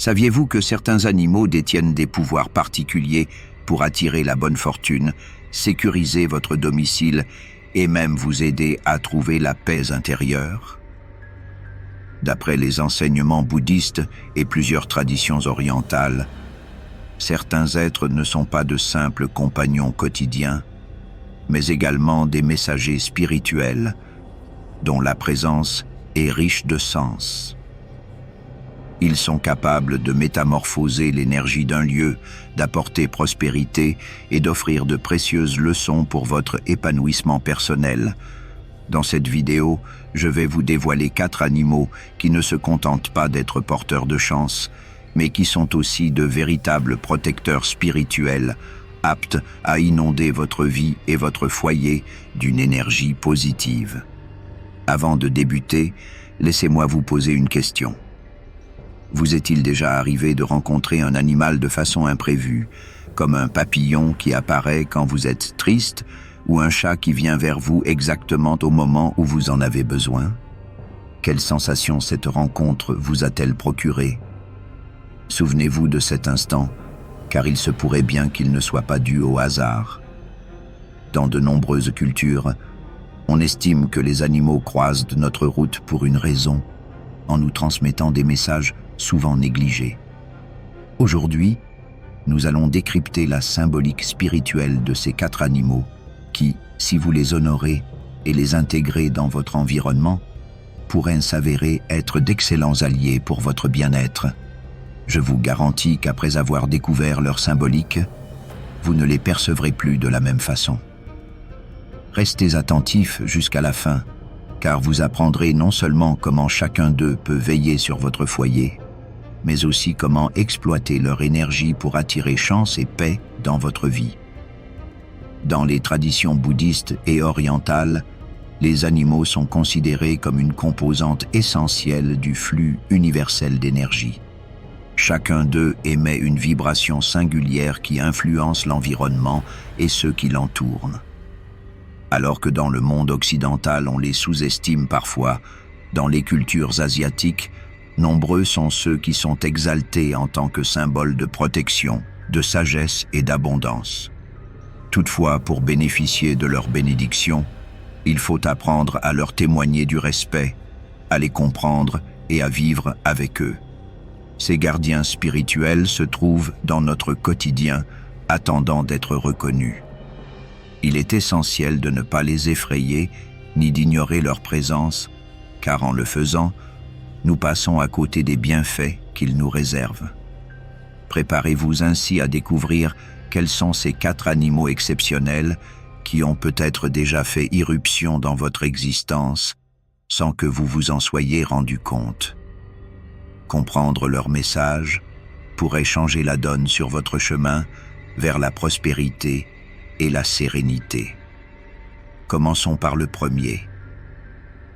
Saviez-vous que certains animaux détiennent des pouvoirs particuliers pour attirer la bonne fortune, sécuriser votre domicile et même vous aider à trouver la paix intérieure? D'après les enseignements bouddhistes et plusieurs traditions orientales, certains êtres ne sont pas de simples compagnons quotidiens, mais également des messagers spirituels dont la présence est riche de sens. Ils sont capables de métamorphoser l'énergie d'un lieu, d'apporter prospérité et d'offrir de précieuses leçons pour votre épanouissement personnel. Dans cette vidéo, je vais vous dévoiler 4 animaux qui ne se contentent pas d'être porteurs de chance, mais qui sont aussi de véritables protecteurs spirituels, aptes à inonder votre vie et votre foyer d'une énergie positive. Avant de débuter, laissez-moi vous poser une question. Vous est-il déjà arrivé de rencontrer un animal de façon imprévue, comme un papillon qui apparaît quand vous êtes triste ou un chat qui vient vers vous exactement au moment où vous en avez besoin? Quelle sensation cette rencontre vous a-t-elle procuré? Souvenez-vous de cet instant, car il se pourrait bien qu'il ne soit pas dû au hasard. Dans de nombreuses cultures, on estime que les animaux croisent notre route pour une raison, en nous transmettant des messages souvent négligés. Aujourd'hui, nous allons décrypter la symbolique spirituelle de ces 4 animaux qui, si vous les honorez et les intégrez dans votre environnement, pourraient s'avérer être d'excellents alliés pour votre bien-être. Je vous garantis qu'après avoir découvert leur symbolique, vous ne les percevrez plus de la même façon. Restez attentifs jusqu'à la fin, car vous apprendrez non seulement comment chacun d'eux peut veiller sur votre foyer, mais aussi comment exploiter leur énergie pour attirer chance et paix dans votre vie. Dans les traditions bouddhistes et orientales, les animaux sont considérés comme une composante essentielle du flux universel d'énergie. Chacun d'eux émet une vibration singulière qui influence l'environnement et ceux qui l'entourent. Alors que dans le monde occidental on les sous-estime parfois, dans les cultures asiatiques, nombreux sont ceux qui sont exaltés en tant que symbole de protection, de sagesse et d'abondance. Toutefois, pour bénéficier de leur bénédiction, il faut apprendre à leur témoigner du respect, à les comprendre et à vivre avec eux. Ces gardiens spirituels se trouvent dans notre quotidien, attendant d'être reconnus. Il est essentiel de ne pas les effrayer ni d'ignorer leur présence, car en le faisant, nous passons à côté des bienfaits qu'ils nous réservent. Préparez-vous ainsi à découvrir quels sont ces 4 animaux exceptionnels qui ont peut-être déjà fait irruption dans votre existence sans que vous vous en soyez rendu compte. Comprendre leur message pourrait changer la donne sur votre chemin vers la prospérité et la sérénité. Commençons par le premier.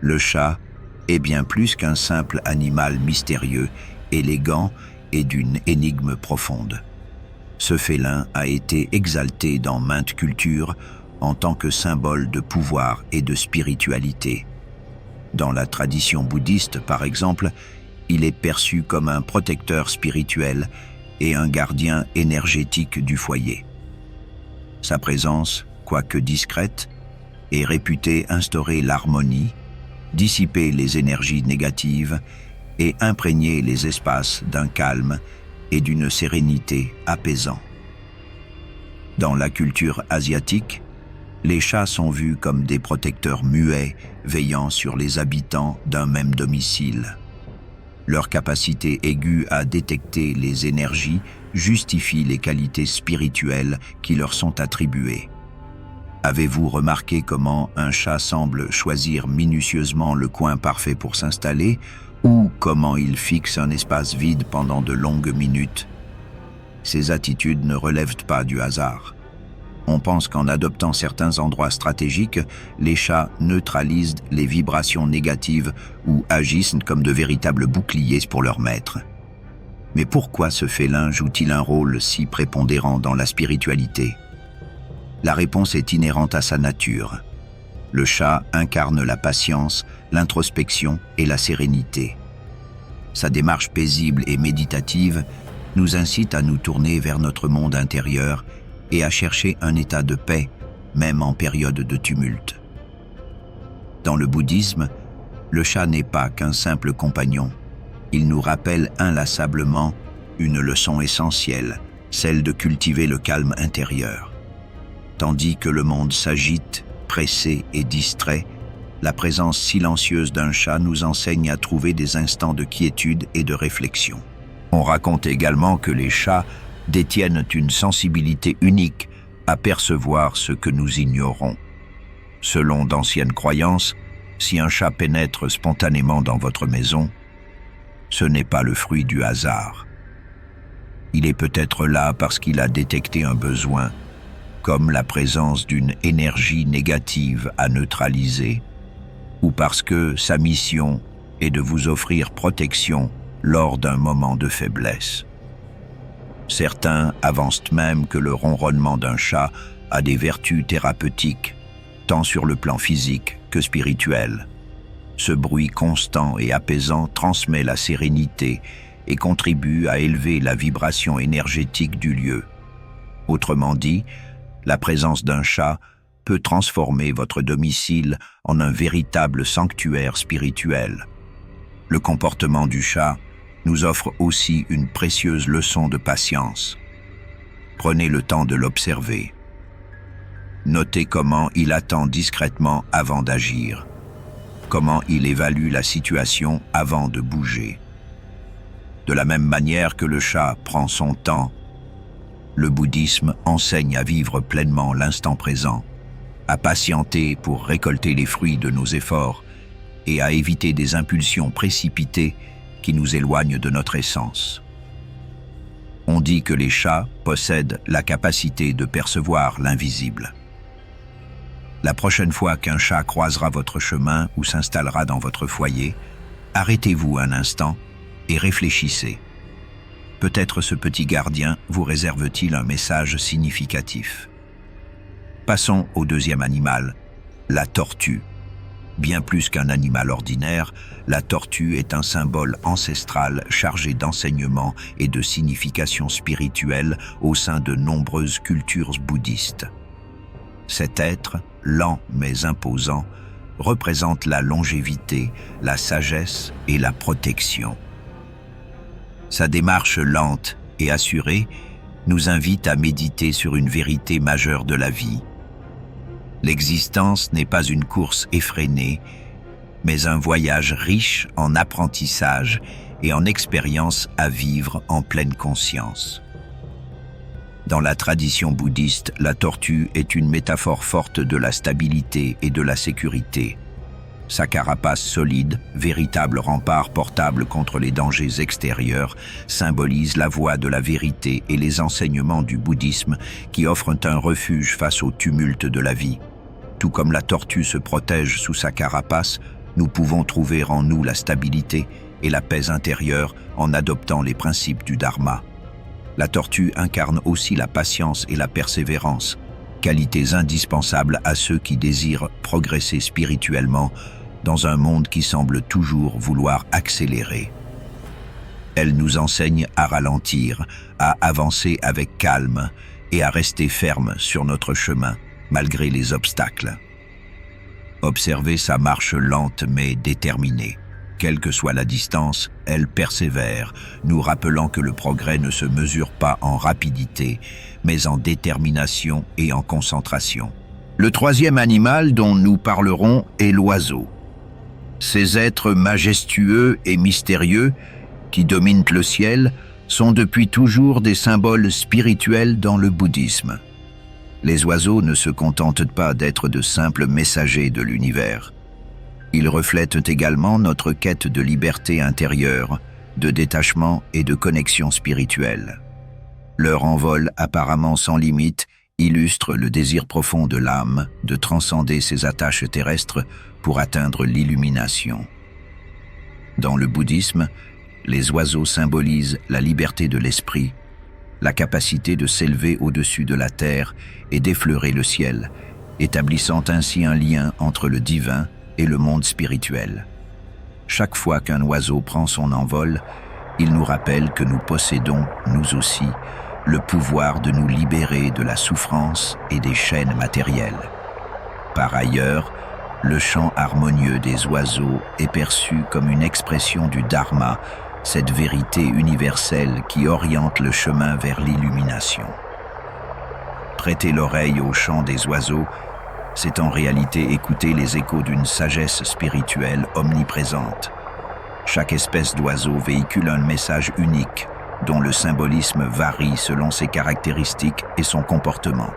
Le chat est bien plus qu'un simple animal mystérieux, élégant et d'une énigme profonde. Ce félin a été exalté dans maintes cultures en tant que symbole de pouvoir et de spiritualité. Dans la tradition bouddhiste, par exemple, il est perçu comme un protecteur spirituel et un gardien énergétique du foyer. Sa présence, quoique discrète, est réputée instaurer l'harmonie, dissiper les énergies négatives et imprégner les espaces d'un calme et d'une sérénité apaisant. Dans la culture asiatique, les chats sont vus comme des protecteurs muets veillant sur les habitants d'un même domicile. Leur capacité aiguë à détecter les énergies justifie les qualités spirituelles qui leur sont attribuées. Avez-vous remarqué comment un chat semble choisir minutieusement le coin parfait pour s'installer, ou comment il fixe un espace vide pendant de longues minutes? Ces attitudes ne relèvent pas du hasard. On pense qu'en adoptant certains endroits stratégiques, les chats neutralisent les vibrations négatives ou agissent comme de véritables boucliers pour leur maître. Mais pourquoi ce félin joue-t-il un rôle si prépondérant dans la spiritualité? La réponse est inhérente à sa nature. Le chat incarne la patience, l'introspection et la sérénité. Sa démarche paisible et méditative nous incite à nous tourner vers notre monde intérieur et à chercher un état de paix, même en période de tumulte. Dans le bouddhisme, le chat n'est pas qu'un simple compagnon. Il nous rappelle inlassablement une leçon essentielle, celle de cultiver le calme intérieur. Tandis que le monde s'agite, pressé et distrait, la présence silencieuse d'un chat nous enseigne à trouver des instants de quiétude et de réflexion. On raconte également que les chats détiennent une sensibilité unique à percevoir ce que nous ignorons. Selon d'anciennes croyances, si un chat pénètre spontanément dans votre maison, ce n'est pas le fruit du hasard. Il est peut-être là parce qu'il a détecté un besoin, comme la présence d'une énergie négative à neutraliser, ou parce que sa mission est de vous offrir protection lors d'un moment de faiblesse. Certains avancent même que le ronronnement d'un chat a des vertus thérapeutiques, tant sur le plan physique que spirituel. Ce bruit constant et apaisant transmet la sérénité et contribue à élever la vibration énergétique du lieu. Autrement dit, la présence d'un chat peut transformer votre domicile en un véritable sanctuaire spirituel. Le comportement du chat nous offre aussi une précieuse leçon de patience. Prenez le temps de l'observer. Notez comment il attend discrètement avant d'agir, comment il évalue la situation avant de bouger. De la même manière que le chat prend son temps, le bouddhisme enseigne à vivre pleinement l'instant présent, à patienter pour récolter les fruits de nos efforts et à éviter des impulsions précipitées qui nous éloignent de notre essence. On dit que les chats possèdent la capacité de percevoir l'invisible. La prochaine fois qu'un chat croisera votre chemin ou s'installera dans votre foyer, arrêtez-vous un instant et réfléchissez. Peut-être ce petit gardien vous réserve-t-il un message significatif. Passons au deuxième animal, la tortue. Bien plus qu'un animal ordinaire, la tortue est un symbole ancestral chargé d'enseignements et de significations spirituelles au sein de nombreuses cultures bouddhistes. Cet être, lent mais imposant, représente la longévité, la sagesse et la protection. Sa démarche lente et assurée nous invite à méditer sur une vérité majeure de la vie. L'existence n'est pas une course effrénée, mais un voyage riche en apprentissage et en expériences à vivre en pleine conscience. Dans la tradition bouddhiste, la tortue est une métaphore forte de la stabilité et de la sécurité. Sa carapace solide, véritable rempart portable contre les dangers extérieurs, symbolise la voie de la vérité et les enseignements du bouddhisme qui offrent un refuge face au tumulte de la vie. Tout comme la tortue se protège sous sa carapace, nous pouvons trouver en nous la stabilité et la paix intérieure en adoptant les principes du Dharma. La tortue incarne aussi la patience et la persévérance, qualités indispensables à ceux qui désirent progresser spirituellement dans un monde qui semble toujours vouloir accélérer. Elle nous enseigne à ralentir, à avancer avec calme et à rester ferme sur notre chemin, malgré les obstacles. Observez sa marche lente mais déterminée. Quelle que soit la distance, elle persévère, nous rappelant que le progrès ne se mesure pas en rapidité, mais en détermination et en concentration. Le troisième animal dont nous parlerons est l'oiseau. Ces êtres majestueux et mystérieux qui dominent le ciel sont depuis toujours des symboles spirituels dans le bouddhisme. Les oiseaux ne se contentent pas d'être de simples messagers de l'univers. Ils reflètent également notre quête de liberté intérieure, de détachement et de connexion spirituelle. Leur envol apparemment sans limite illustre le désir profond de l'âme de transcender ses attaches terrestres pour atteindre l'illumination. Dans le bouddhisme, les oiseaux symbolisent la liberté de l'esprit, la capacité de s'élever au-dessus de la terre et d'effleurer le ciel, établissant ainsi un lien entre le divin et le monde spirituel. Chaque fois qu'un oiseau prend son envol, il nous rappelle que nous possédons, nous aussi, le pouvoir de nous libérer de la souffrance et des chaînes matérielles. Par ailleurs, le chant harmonieux des oiseaux est perçu comme une expression du Dharma, cette vérité universelle qui oriente le chemin vers l'illumination. Prêter l'oreille au chant des oiseaux, c'est en réalité écouter les échos d'une sagesse spirituelle omniprésente. Chaque espèce d'oiseau véhicule un message unique, dont le symbolisme varie selon ses caractéristiques et son comportement.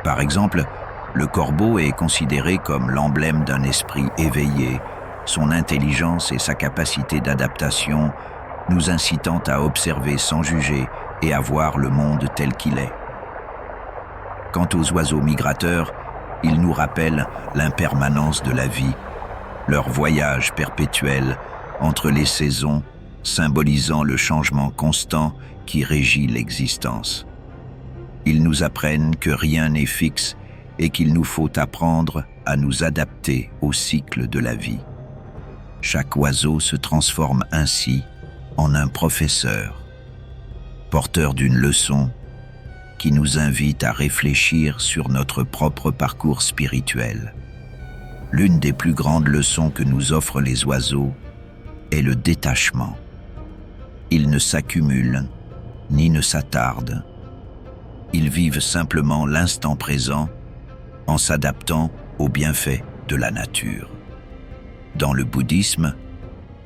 Par exemple, le corbeau est considéré comme l'emblème d'un esprit éveillé, son intelligence et sa capacité d'adaptation nous incitant à observer sans juger et à voir le monde tel qu'il est. Quant aux oiseaux migrateurs, ils nous rappellent l'impermanence de la vie, leur voyage perpétuel entre les saisons, symbolisant le changement constant qui régit l'existence. Ils nous apprennent que rien n'est fixe et qu'il nous faut apprendre à nous adapter au cycle de la vie. Chaque oiseau se transforme ainsi en un professeur, porteur d'une leçon qui nous invite à réfléchir sur notre propre parcours spirituel. L'une des plus grandes leçons que nous offrent les oiseaux est le détachement. Ils ne s'accumulent ni ne s'attardent. Ils vivent simplement l'instant présent en s'adaptant aux bienfaits de la nature. Dans le bouddhisme,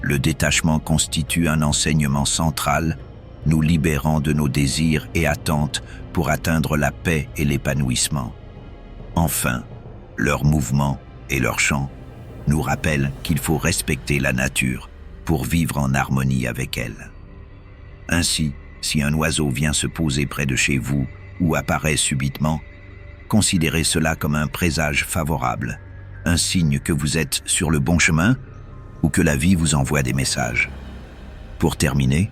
le détachement constitue un enseignement central, nous libérant de nos désirs et attentes pour atteindre la paix et l'épanouissement. Enfin, leurs mouvements et leurs chants nous rappellent qu'il faut respecter la nature pour vivre en harmonie avec elle. Ainsi, si un oiseau vient se poser près de chez vous ou apparaît subitement, considérez cela comme un présage favorable, un signe que vous êtes sur le bon chemin ou que la vie vous envoie des messages. Pour terminer,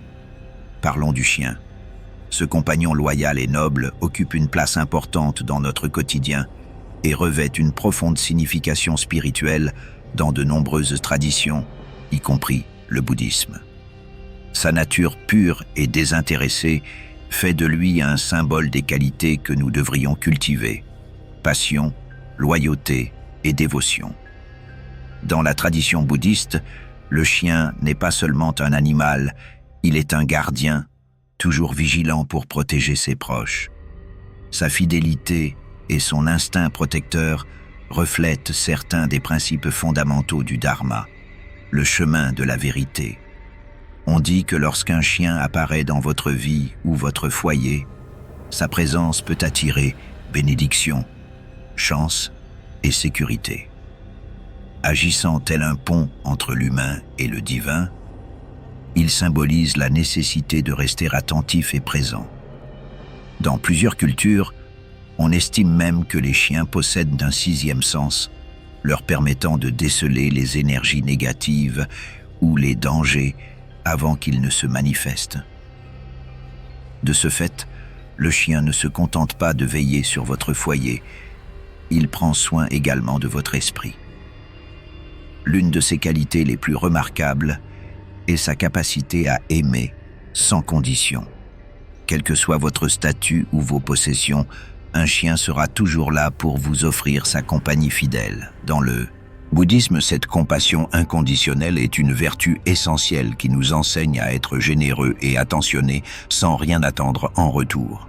parlons du chien. Ce compagnon loyal et noble occupe une place importante dans notre quotidien et revêt une profonde signification spirituelle dans de nombreuses traditions, y compris le bouddhisme. Sa nature pure et désintéressée fait de lui un symbole des qualités que nous devrions cultiver: passion, loyauté et dévotion. Dans la tradition bouddhiste, le chien n'est pas seulement un animal, il est un gardien, toujours vigilant pour protéger ses proches. Sa fidélité et son instinct protecteur reflètent certains des principes fondamentaux du Dharma, le chemin de la vérité. On dit que lorsqu'un chien apparaît dans votre vie ou votre foyer, sa présence peut attirer bénédiction, chance et sécurité. Agissant tel un pont entre l'humain et le divin, il symbolise la nécessité de rester attentif et présent. Dans plusieurs cultures, on estime même que les chiens possèdent un sixième sens, leur permettant de déceler les énergies négatives ou les dangers avant qu'ils ne se manifestent. De ce fait, le chien ne se contente pas de veiller sur votre foyer, il prend soin également de votre esprit. L'une de ses qualités les plus remarquables est sa capacité à aimer sans condition. Quel que soit votre statut ou vos possessions, un chien sera toujours là pour vous offrir sa compagnie fidèle. Dans le bouddhisme, cette compassion inconditionnelle est une vertu essentielle qui nous enseigne à être généreux et attentionnés sans rien attendre en retour.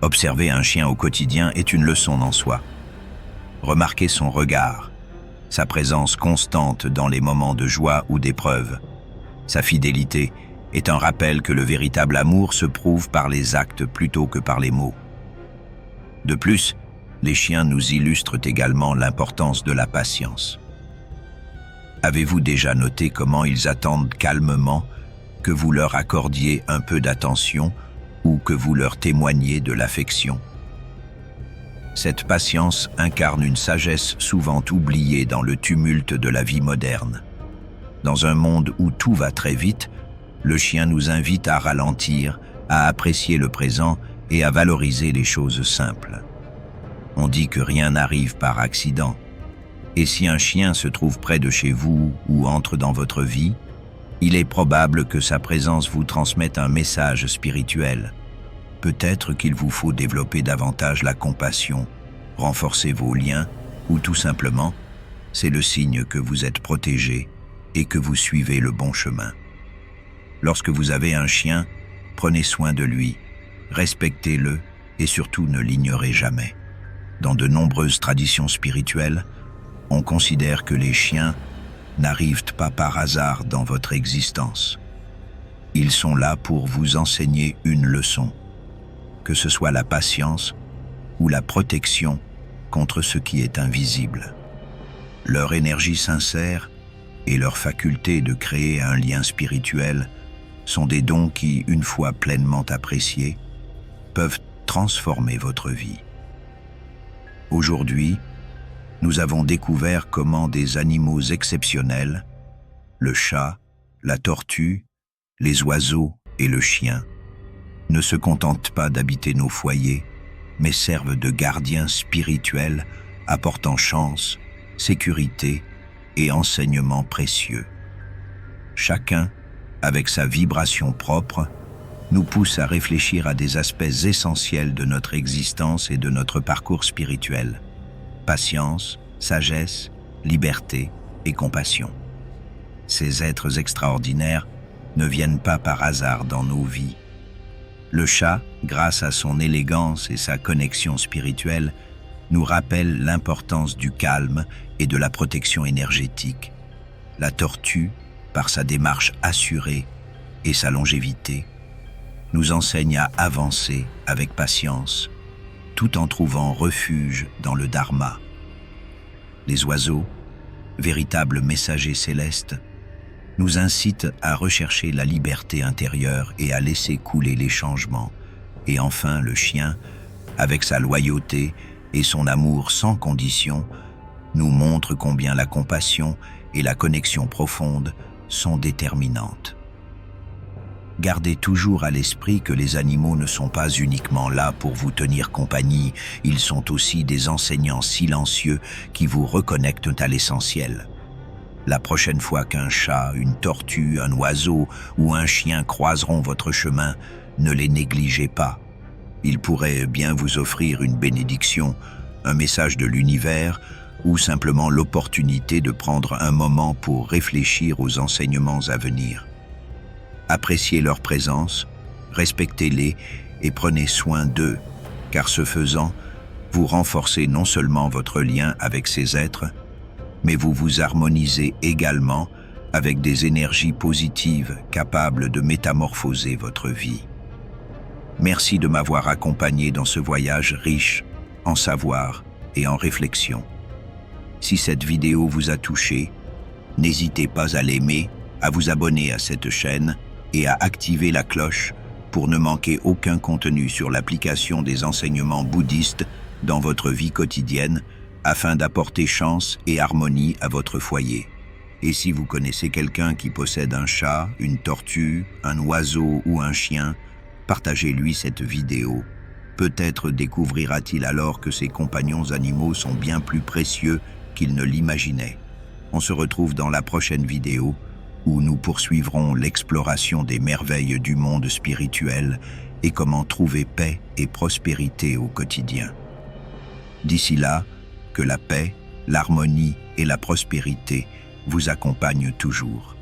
Observer un chien au quotidien est une leçon en soi. Remarquez son regard, sa présence constante dans les moments de joie ou d'épreuve. Sa fidélité est un rappel que le véritable amour se prouve par les actes plutôt que par les mots. De plus, les chiens nous illustrent également l'importance de la patience. Avez-vous déjà noté comment ils attendent calmement que vous leur accordiez un peu d'attention ou que vous leur témoigniez de l'affection? Cette patience incarne une sagesse souvent oubliée dans le tumulte de la vie moderne. Dans un monde où tout va très vite, le chien nous invite à ralentir, à apprécier le présent et à valoriser les choses simples. On dit que rien n'arrive par accident. Et si un chien se trouve près de chez vous ou entre dans votre vie, il est probable que sa présence vous transmette un message spirituel. Peut-être qu'il vous faut développer davantage la compassion, renforcer vos liens, ou tout simplement, c'est le signe que vous êtes protégé et que vous suivez le bon chemin. Lorsque vous avez un chien, prenez soin de lui, respectez-le et surtout ne l'ignorez jamais. Dans de nombreuses traditions spirituelles, on considère que les chiens n'arrivent pas par hasard dans votre existence. Ils sont là pour vous enseigner une leçon, que ce soit la patience ou la protection contre ce qui est invisible. Leur énergie sincère et leur faculté de créer un lien spirituel sont des dons qui, une fois pleinement appréciés, peuvent transformer votre vie. Aujourd'hui, nous avons découvert comment des animaux exceptionnels, le chat, la tortue, les oiseaux et le chien, ne se contentent pas d'habiter nos foyers, mais servent de gardiens spirituels apportant chance, sécurité et enseignements précieux. Chacun, avec sa vibration propre, nous pousse à réfléchir à des aspects essentiels de notre existence et de notre parcours spirituel. Patience, sagesse, liberté et compassion. Ces êtres extraordinaires ne viennent pas par hasard dans nos vies. Le chat, grâce à son élégance et sa connexion spirituelle, nous rappelle l'importance du calme et de la protection énergétique. La tortue, par sa démarche assurée et sa longévité, nous enseigne à avancer avec patience, tout en trouvant refuge dans le dharma. Les oiseaux, véritables messagers célestes, nous incitent à rechercher la liberté intérieure et à laisser couler les changements. Et enfin, le chien, avec sa loyauté et son amour sans condition, nous montre combien la compassion et la connexion profonde sont déterminantes. Gardez toujours à l'esprit que les animaux ne sont pas uniquement là pour vous tenir compagnie, ils sont aussi des enseignants silencieux qui vous reconnectent à l'essentiel. La prochaine fois qu'un chat, une tortue, un oiseau ou un chien croiseront votre chemin, ne les négligez pas. Ils pourraient bien vous offrir une bénédiction, un message de l'univers ou simplement l'opportunité de prendre un moment pour réfléchir aux enseignements à venir. Appréciez leur présence, respectez-les et prenez soin d'eux, car ce faisant, vous renforcez non seulement votre lien avec ces êtres, mais vous vous harmonisez également avec des énergies positives capables de métamorphoser votre vie. Merci de m'avoir accompagné dans ce voyage riche en savoir et en réflexion. Si cette vidéo vous a touché, n'hésitez pas à l'aimer, à vous abonner à cette chaîne et à activer la cloche pour ne manquer aucun contenu sur l'application des enseignements bouddhistes dans votre vie quotidienne afin d'apporter chance et harmonie à votre foyer. Et si vous connaissez quelqu'un qui possède un chat, une tortue, un oiseau ou un chien, partagez-lui cette vidéo. Peut-être découvrira-t-il alors que ses compagnons animaux sont bien plus précieux qu'il ne l'imaginait. On se retrouve dans la prochaine vidéo où nous poursuivrons l'exploration des merveilles du monde spirituel et comment trouver paix et prospérité au quotidien. D'ici là, que la paix, l'harmonie et la prospérité vous accompagnent toujours.